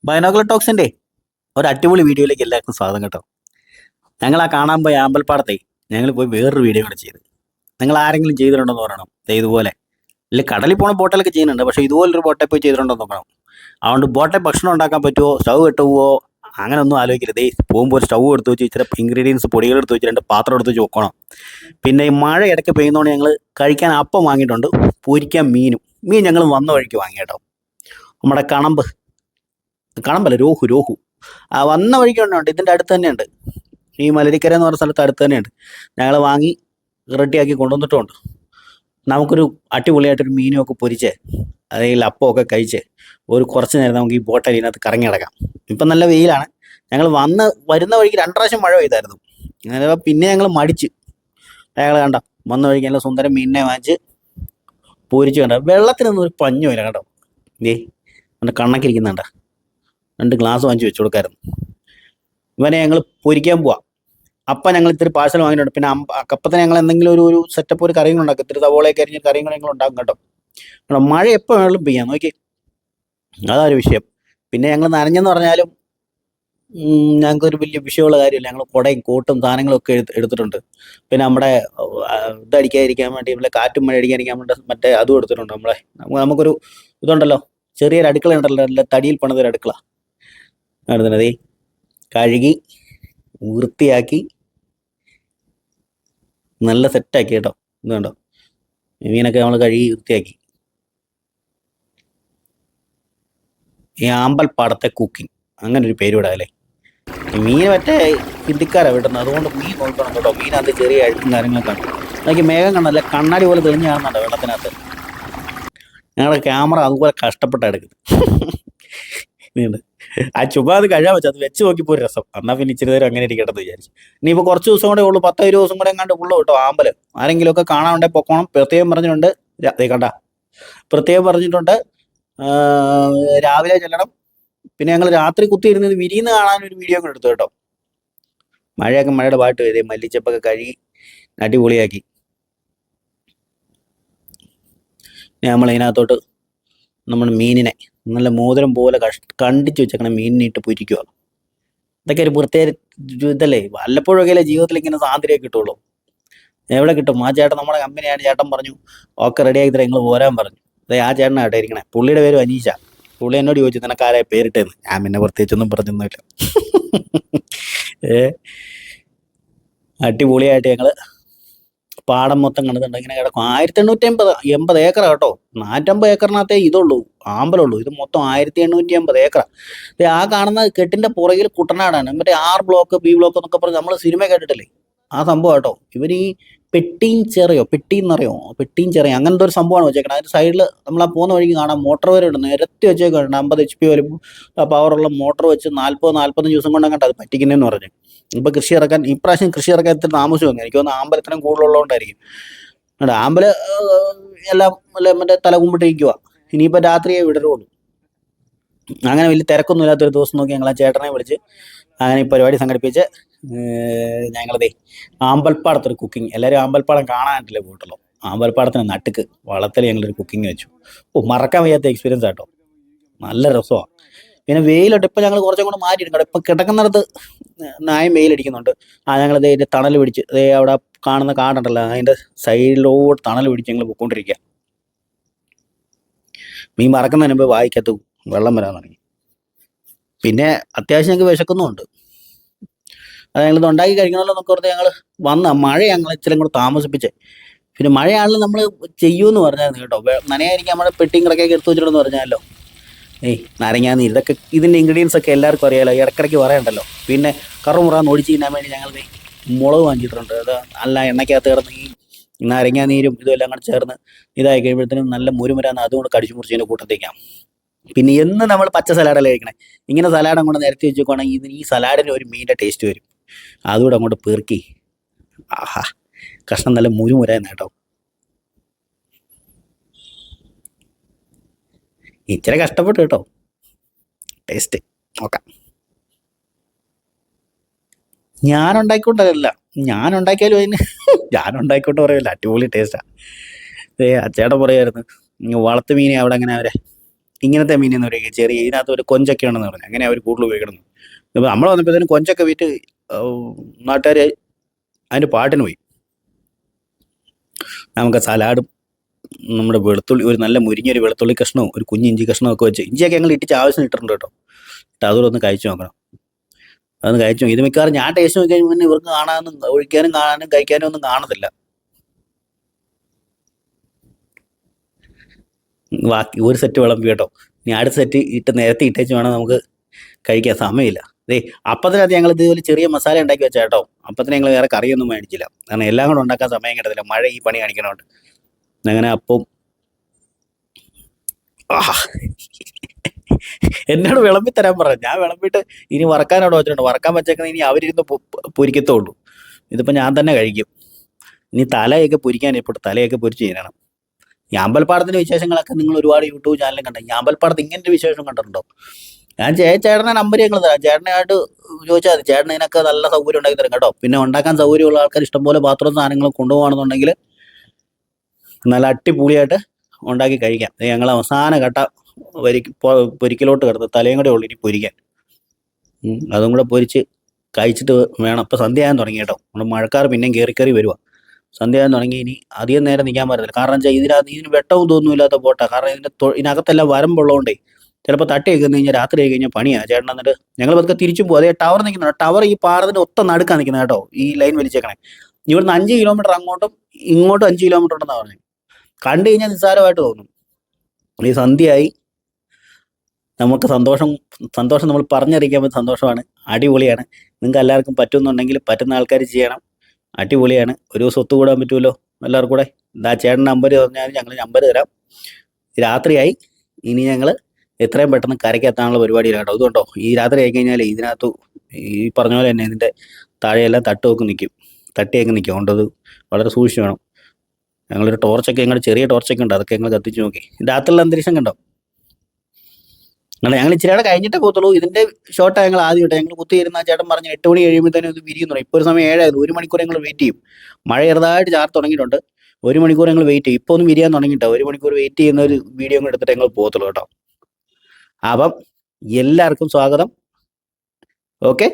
Binocular ടോക്സിന്റെ ഒരു അടിപൊളി വീഡിയോയിലേക്ക് എല്ലാവർക്കും സ്വാഗതം കേട്ടോ. ഞങ്ങൾ ആ കാണാൻ പോയ ആമ്പൽപ്പാടത്തെ ഞങ്ങൾ പോയി വേറൊരു വീഡിയോ കൂടെ ചെയ്ത്. നിങ്ങൾ ആരെങ്കിലും ചെയ്തിട്ടുണ്ടെന്ന് പറയണം. ഇതുപോലെ ഇല്ല, കടലിൽ പോണ ബോട്ടിലൊക്കെ ചെയ്യുന്നുണ്ട്, പക്ഷേ ഇതുപോലൊരു ബോട്ടെ പോയി ചെയ്തിട്ടുണ്ടെന്ന് നോക്കണം. അതുകൊണ്ട് ബോട്ടെ ഭക്ഷണം ഉണ്ടാക്കാൻ പറ്റുമോ, സ്റ്റൗ കെട്ടുമോ, അങ്ങനെ ഒന്നും ആലോചിക്കരുത്. പോകുമ്പോൾ ഒരു സ്റ്റൗ എടുത്ത് വെച്ച് ഇച്ചിരി ഇൻഗ്രീഡിയൻസ് പൊടികൾ എടുത്ത് വെച്ച് 2 പാത്രം എടുത്ത് വെച്ച് വെക്കണം. പിന്നെ ഈ മഴ ഇടയ്ക്ക് പെയ്യുന്നതുകൊണ്ട് ഞങ്ങൾ കഴിക്കാൻ അപ്പം വാങ്ങിയിട്ടുണ്ട്, പൊരിക്കാൻ മീൻ ഞങ്ങൾ വന്ന വഴിക്ക് വാങ്ങി കേട്ടോ. നമ്മുടെ കണമ്പല്ല, രോഹു ആ വന്ന വഴിക്ക് ഉണ്ട്, ഇതിൻ്റെ അടുത്ത് തന്നെയുണ്ട്. ഈ മലരിക്കര എന്ന് പറഞ്ഞ സ്ഥലത്ത് അടുത്ത് തന്നെയുണ്ട്. ഞങ്ങൾ വാങ്ങി റെഡിയാക്കി കൊണ്ടുവന്നിട്ടുമുണ്ട്. നമുക്കൊരു അടിപൊളിയായിട്ടൊരു മീനുമൊക്കെ പൊരിച്ച് അല്ലെങ്കിൽ അപ്പമൊക്കെ കഴിച്ച് കുറച്ച് നേരം നമുക്ക് ഈ ബോട്ടിൽ ഇതിനകത്ത് കറങ്ങി കിടക്കാം. ഇപ്പം നല്ല വെയിലാണ്. ഞങ്ങൾ വരുന്ന വഴിക്ക് 2 പ്രാവശ്യം മഴ പെയ്തായിരുന്നു. അങ്ങനെ പിന്നെ ഞങ്ങൾ മടിച്ച്. ഞങ്ങൾ കണ്ട വന്ന വഴിക്ക് നല്ല സുന്ദരം മീനിനെ വാങ്ങിച്ച് പൊരിച്ച് കണ്ട. വെള്ളത്തിനൊന്നും ഒരു പഞ്ഞുമില്ല കേട്ടോ. എൻ്റെ കണ്ണക്കിരിക്കുന്നുണ്ട. 2 ഗ്ലാസ് വാങ്ങിച്ച് വെച്ച് കൊടുക്കായിരുന്നു. ഇവനെ ഞങ്ങൾ പൊരിക്കാൻ പോവാം. അപ്പം ഞങ്ങൾ ഇത്തിരി പാഴ്സൽ വാങ്ങിയിട്ടുണ്ട്. പിന്നെ അപ്പത്തിന് ഞങ്ങൾ എന്തെങ്കിലും ഒരു സെറ്റപ്പ് ഒരു കറിയും ഉണ്ടാക്കും. ഇത്തിരി സവോളയൊക്കെ അരിഞ്ഞ് കറിയും ഞങ്ങൾ ഉണ്ടാക്കും കേട്ടോ. മഴ എപ്പോൾ വേണമെങ്കിലും പെയ്യാം, നോക്കി. അതൊരു വിഷയം. പിന്നെ ഞങ്ങൾ നനഞ്ഞെന്ന് പറഞ്ഞാലും ഞങ്ങൾക്കൊരു വലിയ വിഷയമുള്ള കാര്യമില്ല. ഞങ്ങൾ കുടയും കോട്ടും സാധനങ്ങളും ഒക്കെ എടുത്തിട്ടുണ്ട്. പിന്നെ നമ്മുടെ ഇതടിക്കാതിരിക്കാൻ വേണ്ടി കാറ്റും മഴ അടിക്കാതിരിക്കാൻ വേണ്ടി മറ്റേ അതും എടുത്തിട്ടുണ്ട്. നമുക്കൊരു ഇതുണ്ടല്ലോ, ചെറിയൊരു അടുക്കള ഉണ്ടല്ലോ, നല്ല തടിയിൽ പണിതൊരു അടുക്കള എടുത്തിട്ടതേ കഴുകി വൃത്തിയാക്കി നല്ല സെറ്റാക്കി കേട്ടോ. ഇത് കണ്ടോ, മീനൊക്കെ നമ്മൾ കഴുകി വൃത്തിയാക്കി. ഈ ആമ്പൽപ്പാടത്തെ കുക്കിംഗ്, അങ്ങനെ ഒരു പേര് വിടാം അല്ലേ. മീൻ മറ്റേ ഹിന്ദിക്കാരാണ് വിടുന്നത്, അതുകൊണ്ട് മീൻ നോക്കണം കേട്ടോ. മീനകത്ത് ചെറിയ അഴുക്കും കാര്യങ്ങളൊക്കെ ഉണ്ട്. അതൊക്കെ മേഘം കണ്ടല്ലേ, കണ്ണാടി പോലെ തെളിഞ്ഞ് കാണുന്നുണ്ടോ വെള്ളത്തിനകത്ത്. ഞങ്ങളുടെ ക്യാമറ അതുപോലെ കഷ്ടപ്പെട്ടാണ് എടുക്കുന്നത്. ആ ചുമ്മാ അത് കഴിയാൻ വെച്ചാൽ അത് വെച്ച് നോക്കിപ്പോ ഒരു രസം. എന്നാൽ പിന്നെ ഇച്ചിരി നേരം അങ്ങനെ ഇരിക്കട്ടെന്ന് വിചാരിച്ചു. ഇനിയിപ്പോൾ കുറച്ച് ദിവസം കൂടെ ഉള്ളൂ, 10-20 ദിവസം കൂടെ എങ്ങാണ്ട് ഉള്ളൂ കേട്ടോ. ആമ്പല് ആരെങ്കിലും ഒക്കെ കാണാണ്ടേ പൊക്കോണം. പ്രത്യേകം പറഞ്ഞിട്ടുണ്ട്, പ്രത്യേകം പറഞ്ഞിട്ടുണ്ട്, രാവിലെ ചെല്ലണം. പിന്നെ ഞങ്ങൾ രാത്രി കുത്തിയിരുന്നത് വിരിയുന്ന കാണാനൊരു വീഡിയോ ഒക്കെ എടുത്തു കേട്ടോ. മഴയുടെ പാട്ട് വരെ മല്ലിച്ചപ്പൊക്കെ കഴുകി അടിപൊളിയാക്കി നമ്മൾ ഇതിനകത്തോട്ട് നമ്മുടെ മീനിനെ നല്ല മോതിരം പോലെ കണ്ടിച്ച് വെച്ചേക്കണം. മീനിനെ ഇട്ട് പൊരിക്കുക. ഇതൊക്കെ ഒരു പ്രത്യേക ഇതല്ലേ. വല്ലപ്പോഴൊക്കെ ജീവിതത്തിൽ ഇങ്ങനെ സ്വാതന്ത്ര്യമൊക്കെ കിട്ടുള്ളൂ. എവിടെ കിട്ടും? ആ ചേട്ടൻ നമ്മുടെ കമ്പനിയാണ്. ചേട്ടൻ പറഞ്ഞു ഒക്കെ റെഡിയാക്കി തരാം, നിങ്ങൾ പോരാൻ പറഞ്ഞു. അതെ, ആ ചേട്ടനാട്ടെ ഇരിക്കണേ. പുള്ളിയുടെ പേര് അനീഷ. പുള്ളി എന്നോട് ചോദിച്ചു നിനക്കാരെ പേരിട്ടേന്ന്. ഞാൻ പിന്നെ പ്രത്യേകിച്ചൊന്നും പറഞ്ഞൊന്നുമില്ല. അടിപൊളിയായിട്ട് ഞങ്ങൾ പാടം മൊത്തം കണ്ടിട്ടുണ്ട്. ഇങ്ങനെ കിടക്കും. 1880 ഏക്കർ കേട്ടോ. 450 ഏക്കറിനകത്തേ ഇതുള്ളൂ, ആമ്പലുള്ളൂ. ഇത് മൊത്തം 1880 ഏക്കർ. ആ കാണുന്ന കെട്ടിന്റെ പുറകിൽ കുട്ടനാടാണ്. മറ്റേ R ബ്ലോക്ക് B ബ്ലോക്ക് എന്നൊക്കെ പറഞ്ഞ് നമ്മൾ സിനിമ കേട്ടിട്ടില്ലേ, ആ സംഭവം കേട്ടോ. ഇവർ ഈ പെട്ടിയും ചെറിയോ അങ്ങനത്തെ ഒരു സംഭവമാണ് വെച്ചേക്കണം. അതിന്റെ സൈഡിൽ നമ്മൾ ആ പോകുന്ന വഴിക്ക് കാണാം മോട്ടോർ വരെ ഉണ്ട്, നിരത്തി വെച്ചേക്കുന്നുണ്ട്. 50 HP വരെ പവറുള്ള മോട്ടോർ വെച്ച് 40-45 ദിവസം കൊണ്ട് അങ്ങോട്ട് അത് പറ്റിക്കുന്നതെന്ന് പറഞ്ഞു. ഇപ്പൊ ഇപ്രാവശ്യം കൃഷി ഇറക്കാൻ ഇത്തിരി താമസം വന്നു. എനിക്ക് തോന്നുന്നു ആമ്പലത്തിനും കൂടുതലുള്ളതുകൊണ്ടായിരിക്കും. ആമ്പല് എല്ലാം മറ്റേ തല കുമ്പിട്ടിരിക്കുക. ഇനിയിപ്പോൾ രാത്രിയെ വിടരുള്ളൂ. അങ്ങനെ വലിയ തിരക്കൊന്നും ഇല്ലാത്തൊരു ദിവസം നോക്കി ഞങ്ങൾ ആ ചേട്ടനെ വിളിച്ച് അങ്ങനെ ഈ പരിപാടി സംഘടിപ്പിച്ച് ഞങ്ങളതേ ആമ്പൽപ്പാടത്തൊരു കുക്കിംഗ്. എല്ലാവരും ആമ്പൽപ്പാടം കാണാനായിട്ടല്ലേ പോയിട്ടുള്ളൂ. ആമ്പൽപ്പാടത്തിന് നട്ടുക്ക് വള്ളത്തിൽ ഞങ്ങളൊരു കുക്കിംഗ് വെച്ചു. മറക്കാൻ വയ്യാത്ത എക്സ്പീരിയൻസ് ആട്ടോ. നല്ല രസമാണ്. പിന്നെ വെയിലുണ്ട്. ഇപ്പം ഞങ്ങൾ കുറച്ചും കൂടെ മാറ്റിയിട്ടുണ്ട്. ഇപ്പം കിടക്കുന്നിടത്ത് നായം വെയിലടിക്കുന്നുണ്ട്. ഞങ്ങളത് അതിൻ്റെ തണൽ പിടിച്ച് അവിടെ കാണുന്ന കാടുണ്ടല്ലോ, അതിൻ്റെ സൈഡിലോട്ട് തണൽ പിടിച്ച് ഞങ്ങൾ പോയിക്കൊണ്ടിരിക്കുക. മീൻ മറക്കുന്നതിന് മുമ്പ് വായിക്കത്ത് വെള്ളം വരാൻ തുടങ്ങി. പിന്നെ അത്യാവശ്യം ഞങ്ങൾക്ക് വിശക്കുന്നുമുണ്ട്. അത് ഞങ്ങളിത് ഉണ്ടാക്കി കഴിക്കണമല്ലോ എന്നൊക്കെ ഓർത്ത് ഞങ്ങൾ മഴ ഞങ്ങൾ ഇച്ചിരി കൂടെ താമസിപ്പിച്ചേ. പിന്നെ മഴയാണെങ്കിലും നമ്മൾ ചെയ്യുമെന്ന് പറഞ്ഞായിരുന്നു കേട്ടോ. നനയായിരിക്കും നമ്മുടെ പെട്ടിയും കിടക്കൊക്കെ എടുത്തു വെച്ചിട്ടുണ്ടെന്ന് പറഞ്ഞാലോ. നാരങ്ങാനീര്, ഇതൊക്കെ ഇതിൻ്റെ ഇൻഗ്രീഡിയൻസ് ഒക്കെ എല്ലാവർക്കും അറിയാമല്ലോ, ഇടയ്ക്കിടയ്ക്ക് പറയണ്ടല്ലോ. പിന്നെ കറുമുറാന്ന് ഒഴിച്ച് തിന്നാൻ വേണ്ടി ഞങ്ങൾ മുളക് വാങ്ങിച്ചിട്ടുണ്ട്. അത് നല്ല എണ്ണയ്ക്കകത്ത് കിടന്ന് ഈ നാരങ്ങാനീരും ഇതുമെല്ലാം കൂടെ ചേർന്ന് ഇതായി കഴിയുമ്പോഴത്തേനും നല്ല മുരുമുരാന്ന് അതുകൊണ്ട് കടിച്ചു മുറിച്ചതിൻ്റെ കൂട്ടത്തേക്കാം. പിന്നെ എന്ന് നമ്മൾ പച്ച സലാഡല്ലേ കഴിക്കണേ, ഇങ്ങനെ സലാഡ് അങ്ങോട്ട് നിരത്തി വെച്ചേക്കുവാണെങ്കിൽ ഈ സലാഡിന് ഒരു മീനിൻ്റെ ടേസ്റ്റ് വരും. അതുകൂടെ അങ്ങോട്ട് പെറുക്കി ആഹാ, കഷ്ണം നല്ല മുരുമുരാന്ന് കേട്ടോ. ഇച്ചിരി കഷ്ടപ്പെട്ടു കേട്ടോ. ടേസ്റ്റ് നോക്കാം. ഞാൻ ഉണ്ടാക്കിയാലും അതിന് ഞാൻ ഉണ്ടാക്കിക്കൊണ്ട് പറയില്ല, അടിപൊളി ടേസ്റ്റാണ്. അച്ചേട്ടൻ പറയായിരുന്നു വളർത്തു മീനെ അവിടെ അങ്ങനെ ഇങ്ങനത്തെ മീനെന്ന് പറയുക ചെറിയ ഇതിനകത്ത് ഒരു കൊഞ്ചൊക്കെ ഉണ്ടെന്ന് പറഞ്ഞു. അങ്ങനെ അവർ കൂടുതൽ ഉപയോഗിക്കണം. ഇപ്പം നമ്മൾ വന്നപ്പോഴത്തേനും കൊഞ്ചൊക്കെ വിറ്റ് നാട്ടുകാർ അതിൻ്റെ പാട്ടിന് പോയി. നമുക്ക് സലാഡും നമ്മുടെ വെളുത്തുള്ളി ഒരു നല്ല മുരിഞ്ഞൊരു വെളുത്തുള്ളി കഷ്ണവും ഒരു കുഞ്ഞ് ഇഞ്ചി കഷ്ണവും ഒക്കെ വെച്ച്, ഇഞ്ചിയൊക്കെ ഞങ്ങൾ ഇട്ടിച്ച് ആവശ്യം ഇട്ടിട്ടുണ്ട് കേട്ടോ. അതുകൂടെ ഒന്ന് കഴിച്ചു നോക്കണം. അതൊന്ന് കഴിച്ചു നോക്കി. ഇത് മിക്കവാറും ഞാൻ ടേസ്റ്റ് നോക്കി കഴിഞ്ഞാൽ ഇവർക്ക് കാണാനും ഒഴിക്കാനും കാണാനും കഴിക്കാനും ഒന്നും കാണത്തില്ല. ബാക്കി ഒരു സെറ്റ് വിളമ്പി കേട്ടോ. ഇനി അടുത്ത സെറ്റ് ഇട്ട് നേരത്തെ ഇട്ടേച്ച് വേണം നമുക്ക് കഴിക്കാൻ. സമയമില്ല. അപ്പത്തിനകത്ത് ഞങ്ങൾ ഇതുപോലെ ചെറിയ മസാല ഉണ്ടാക്കി വെച്ചാൽ കേട്ടോ. അപ്പത്തിന് ഞങ്ങൾ വേറെ കറിയൊന്നും മേടിച്ചില്ല, കാരണം എല്ലാം കൂടെ ഉണ്ടാക്കാൻ സമയം കിട്ടത്തില്ല, മഴ ഈ പണി കാണിക്കണോണ്ട്. അങ്ങനെ അപ്പം എന്നോട് വിളമ്പി തരാൻ പറഞ്ഞു. ഞാൻ വിളമ്പിട്ട് ഇനി വറക്കാനോട് വെച്ചിട്ടുണ്ട്. വറക്കാൻ വെച്ചേക്കുന്നത് ഇനി അവരിരുന്ന് പൊരിക്കത്തുള്ളൂ. ഇതിപ്പോൾ ഞാൻ തന്നെ കഴിക്കും. ഇനി തലയൊക്കെ പൊരിക്കാൻ ഇപ്പോൾ തലയൊക്കെ പൊരിച്ച് ചെയ്യണം. ഈ അമ്പലപ്പാടത്തിന്റെ വിശേഷങ്ങളൊക്കെ നിങ്ങൾ ഒരുപാട് യൂട്യൂബ് ചാനലും കണ്ട. ഈ അമ്പലപ്പാടത്ത് ഇങ്ങനത്തെ വിശേഷം കണ്ടിട്ടുണ്ടോ? ഞാൻ ചേട്ടനെ നമ്പർ ഞങ്ങൾ തരാം. ചേട്ടനായിട്ട് ചോദിച്ചാൽ മതി. ചേട്ടൻ ഇതിനൊക്കെ നല്ല സൗകര്യം ഉണ്ടാക്കി തരും കേട്ടോ. പിന്നെ ഉണ്ടാക്കാൻ സൗകര്യമുള്ള ആൾക്കാർ ഇഷ്ടംപോലെ പാത്രവും സാധനങ്ങളും കൊണ്ടുപോകണമെന്നുണ്ടെങ്കിൽ നല്ല അടിപൊളിയായിട്ട് ഉണ്ടാക്കി കഴിക്കാം. ഞങ്ങൾ അവസാന ഘട്ട പൊരിക്കലോട്ട് കിടന്ന് തലയും കൂടെ ഉള്ളു ഇനി പൊരിക്കാൻ. അതും കൂടെ പൊരിച്ച് കഴിച്ചിട്ട് വേണം. ഇപ്പം സന്ധ്യയാകാൻ തുടങ്ങി കേട്ടോ. നമ്മൾ മഴക്കാർ പിന്നെയും കയറി വരുക. സന്ധ്യയാകാൻ തുടങ്ങി. ഇനി അധികം നേരം നിൽക്കാൻ പറ്റത്തില്ല. കാരണം വെച്ചാൽ ഇതിന് വെട്ടവും തോന്നുമില്ലാത്ത പോട്ടാ. കാരണം ഇതിനകത്തെല്ലാം വരമ്പുള്ളതുകൊണ്ടേ ചിലപ്പോൾ തട്ടി വെക്കുന്ന കഴിഞ്ഞാൽ രാത്രി ആയി കഴിഞ്ഞാൽ പണിയാണ്. ചേട്ടൻ എന്നിട്ട് ഞങ്ങൾ പതുക്കെ തിരിച്ചും പോകും. അതേ ടവർ നിൽക്കുന്നുണ്ട്. ടവർ ഈ പാറത്തിന്റെ ഒത്ത നടുക്കാൻ നിൽക്കുന്നത് കേട്ടോ. ഈ ലൈൻ വലിച്ചേക്കണേ. ഇവിടുന്ന് 5 കിലോമീറ്റർ അങ്ങോട്ടും ഇങ്ങോട്ടും 5 കിലോമീറ്റർ ഉണ്ടെന്നാണ് പറഞ്ഞത്. കണ്ടു കഴിഞ്ഞാൽ നിസ്സാരമായിട്ട് തോന്നും. ഈ സന്ധ്യയായി. നമുക്ക് സന്തോഷം നമ്മൾ പറഞ്ഞറിയിക്കാൻ പറ്റുന്ന സന്തോഷമാണ്. അടിപൊളിയാണ്. നിങ്ങൾക്ക് എല്ലാവർക്കും പറ്റുന്നുണ്ടെങ്കിൽ പറ്റുന്ന ആൾക്കാർ ചെയ്യണം. അടിപൊളിയാണ്. ഒരു ദിവസം ഒത്തുകൂടാൻ പറ്റുമല്ലോ എല്ലാവർക്കും കൂടെ. ഇതാ ചേട്ടൻ നമ്പർ പറഞ്ഞാൽ ഞങ്ങൾ നമ്പർ തരാം. രാത്രിയായി. ഇനി ഞങ്ങൾ എത്രയും പെട്ടെന്ന് കരയ്ക്കെത്താനുള്ള പരിപാടിയിലാണ് കേട്ടോ. ഇതുകൊണ്ടോ ഈ രാത്രി ആയി കഴിഞ്ഞാൽ ഇതിനകത്ത് ഈ പറഞ്ഞ പോലെ തന്നെ ഇതിൻ്റെ താഴെയെല്ലാം തട്ടിയൊക്കെ നിൽക്കും. അതുകൊണ്ട് വളരെ സൂക്ഷിച്ച് വേണം. ഞങ്ങളൊരു ടോർച്ചൊക്കെ ചെറിയ ടോർച്ചൊക്കെ ഉണ്ട്. അതൊക്കെ ഞങ്ങൾ കത്തിച്ച് നോക്കി. രാത്രിയുള്ള അന്തരീക്ഷം കണ്ടോ. ഞങ്ങൾ ഇച്ചിരിയുടെ കഴിഞ്ഞിട്ടേ പോകത്തുള്ളൂ. ഇതിന്റെ ഷോട്ടാണ് ഞങ്ങൾ ആദ്യം ഇട്ടത്. ഞങ്ങൾ കുത്തിയിരുന്ന ചേട്ടൻ പറഞ്ഞു 8 മണി കഴിയുമ്പോഴത്തേനും ഇത് വിരിയുന്നു. ഇപ്പോൾ ഒരു സമയം 7 1 മണിക്കൂർ ഞങ്ങൾ വെയിറ്റ് ചെയ്യും. മഴ ചെറുതായിട്ട് ചാർത്ത് തുടങ്ങിയിട്ടുണ്ട്. 1 മണിക്കൂർ ഞങ്ങൾ വെയിറ്റ് ചെയ്യും. ഇപ്പോൾ ഒന്നും വിരിയാൻ തുടങ്ങിയിട്ടോ. 1 മണിക്കൂർ വെയിറ്റ് ചെയ്യുന്ന ഒരു വീഡിയോ എടുത്തിട്ട് ഞങ്ങൾ പോകത്തുള്ളൂ കേട്ടോ. അപ്പം എല്ലാവർക്കും സ്വാഗതം. ഓക്കെ.